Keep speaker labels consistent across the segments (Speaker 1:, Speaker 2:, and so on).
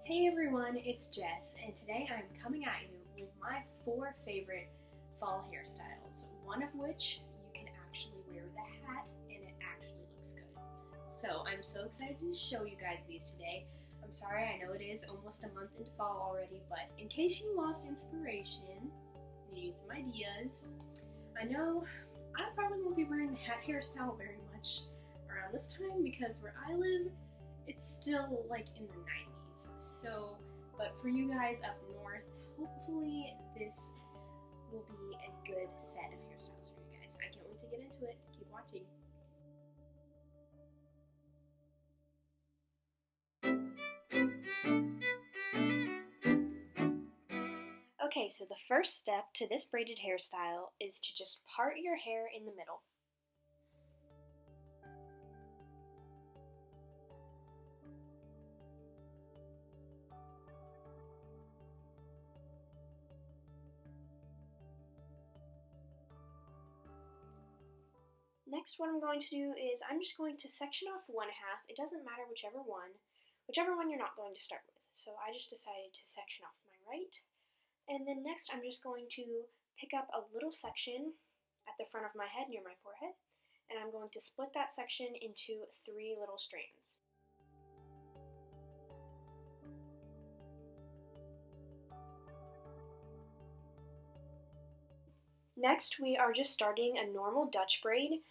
Speaker 1: Hey everyone, it's Jess, and today I'm coming at you with my 4 favorite fall hairstyles, one of which you can actually wear with a hat and it actually looks good. So I'm so excited to show you guys these today. I'm sorry, I know it is almost a month into fall already, but in case you lost inspiration, you need some ideas. I know I probably won't be wearing the hat hairstyle very much around this time because where I live, it's still like in the 90s. So, but for you guys up north, hopefully this will be a good set of hairstyles for you guys. I can't wait to get into it. Keep watching. Okay, so the first step to this braided hairstyle is to just part your hair in the middle. Next, what I'm going to do is I'm just going to section off one half. It doesn't matter whichever one you're not going to start with. So I just decided to section off my right. And then next I'm just going to pick up a little section at the front of my head near my forehead, and I'm going to split that section into 3 little strands. Next, we are just starting a normal Dutch braid.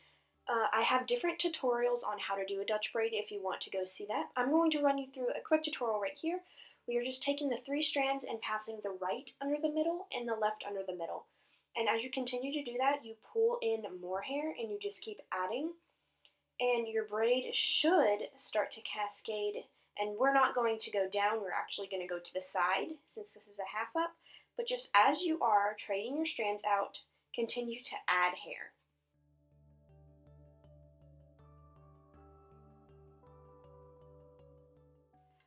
Speaker 1: I have different tutorials on how to do a Dutch braid if you want to go see that. I'm going to run you through a quick tutorial right here. We are just taking the 3 strands and passing the right under the middle and the left under the middle. And as you continue to do that, you pull in more hair and you just keep adding. And your braid should start to cascade. And we're not going to go down, we're actually going to go to the side since this is a half up. But just as you are trading your strands out, continue to add hair.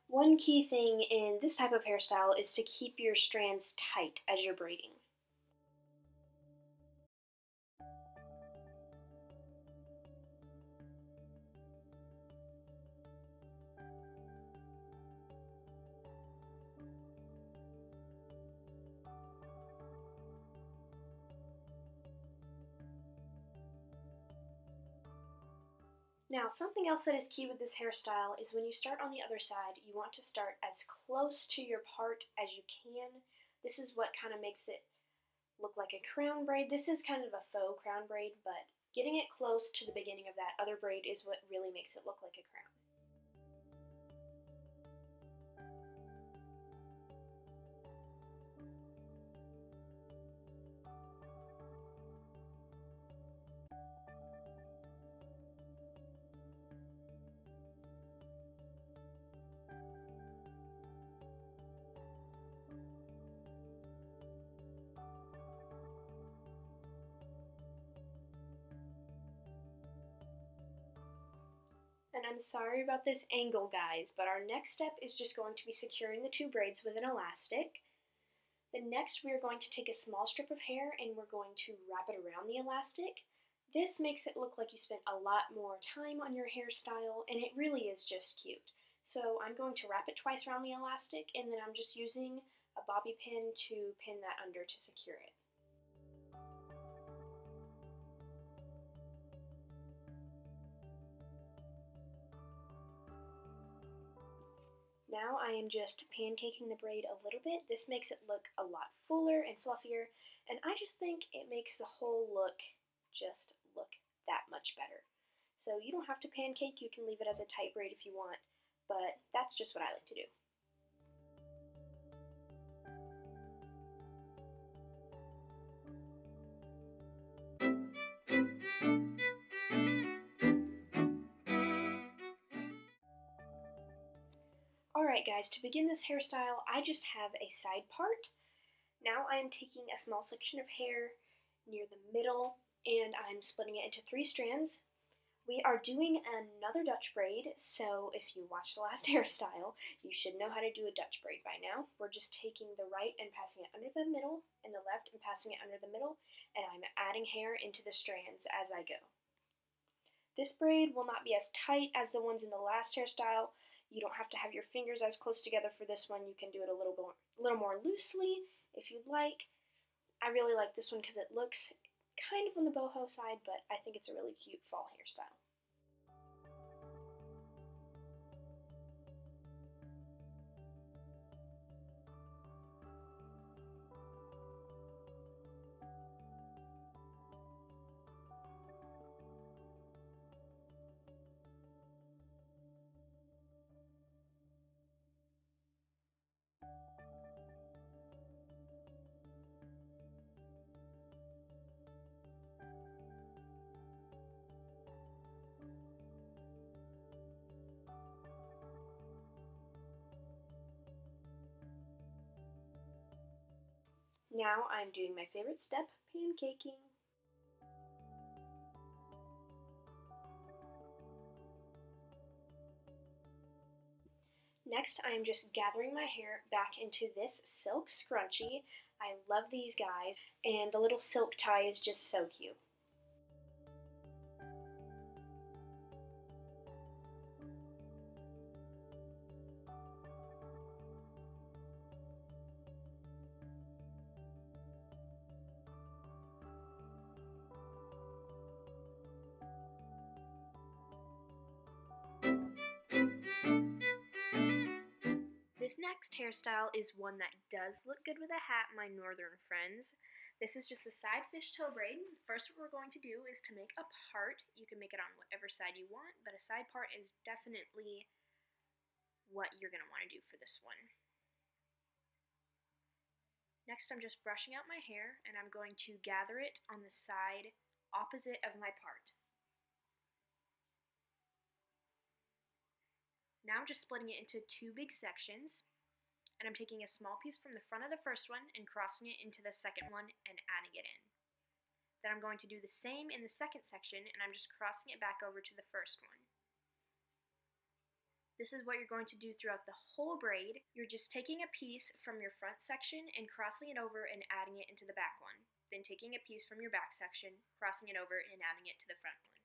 Speaker 1: One key thing in this type of hairstyle is to keep your strands tight as you're braiding. Now, something else that is key with this hairstyle is when you start on the other side, you want to start as close to your part as you can. This is what kind of makes it look like a crown braid. This is kind of a faux crown braid, but getting it close to the beginning of that other braid is what really makes it look like a crown. And I'm sorry about this angle, guys, but our next step is just going to be securing the 2 braids with an elastic. Then next we are going to take a small strip of hair and we're going to wrap it around the elastic. This makes it look like you spent a lot more time on your hairstyle, and it really is just cute. So I'm going to wrap it twice around the elastic, and then I'm just using a bobby pin to pin that under to secure it. Now I am just pancaking the braid a little bit. This makes it look a lot fuller and fluffier, and I just think it makes the whole look just look that much better. So you don't have to pancake, you can leave it as a tight braid if you want, but that's just what I like to do. Alright guys, to begin this hairstyle, I just have a side part. Now I am taking a small section of hair near the middle and I'm splitting it into 3 strands. We are doing another Dutch braid, so if you watched the last hairstyle, you should know how to do a Dutch braid by now. We're just taking the right and passing it under the middle, and the left and passing it under the middle, and I'm adding hair into the strands as I go. This braid will not be as tight as the ones in the last hairstyle. You don't have to have your fingers as close together for this one. You can do it a little more loosely if you'd like. I really like this one because it looks kind of on the boho side, but I think it's a really cute fall hairstyle. Now I'm doing my favorite step, pancaking. Next, I'm just gathering my hair back into this silk scrunchie. I love these guys, and the little silk tie is just so cute. This next hairstyle is one that does look good with a hat, my northern friends. This is just a side fishtail braid. First, what we're going to do is to make a part. You can make it on whatever side you want, but a side part is definitely what you're going to want to do for this one. Next, I'm just brushing out my hair, and I'm going to gather it on the side opposite of my part. Now I'm just splitting it into two big sections, and I'm taking a small piece from the front of the first one and crossing it into the second one and adding it in. Then I'm going to do the same in the second section, and I'm just crossing it back over to the first one. This is what you're going to do throughout the whole braid. You're just taking a piece from your front section and crossing it over and adding it into the back one. Then taking a piece from your back section, crossing it over and adding it to the front one.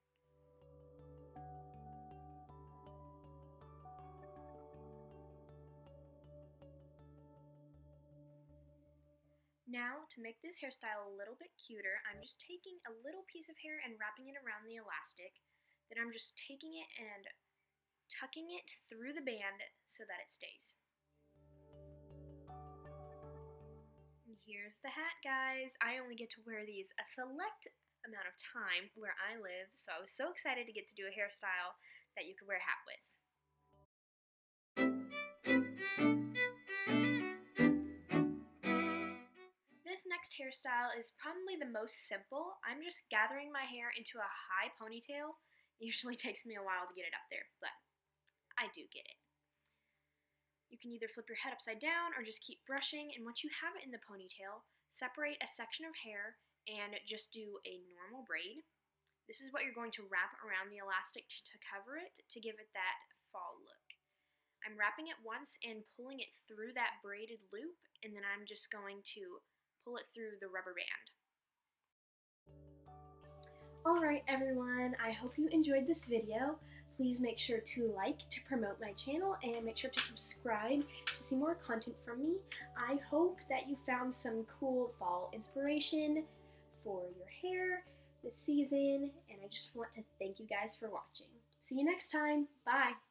Speaker 1: Now, to make this hairstyle a little bit cuter, I'm just taking a little piece of hair and wrapping it around the elastic. Then I'm just taking it and tucking it through the band so that it stays. And here's the hat, guys. I only get to wear these a select amount of time where I live, so I was so excited to get to do a hairstyle that you could wear a hat with. This next hairstyle is probably the most simple. I'm just gathering my hair into a high ponytail. It usually takes me a while to get it up there, but I do get it. You can either flip your head upside down or just keep brushing, and once you have it in the ponytail, separate a section of hair and just do a normal braid. This is what you're going to wrap around the elastic to cover it to give it that fall look. I'm wrapping it once and pulling it through that braided loop, and then I'm just going to pull it through the rubber band. Alright everyone, I hope you enjoyed this video. Please make sure to like to promote my channel and make sure to subscribe to see more content from me. I hope that you found some cool fall inspiration for your hair this season, and I just want to thank you guys for watching. See you next time. Bye!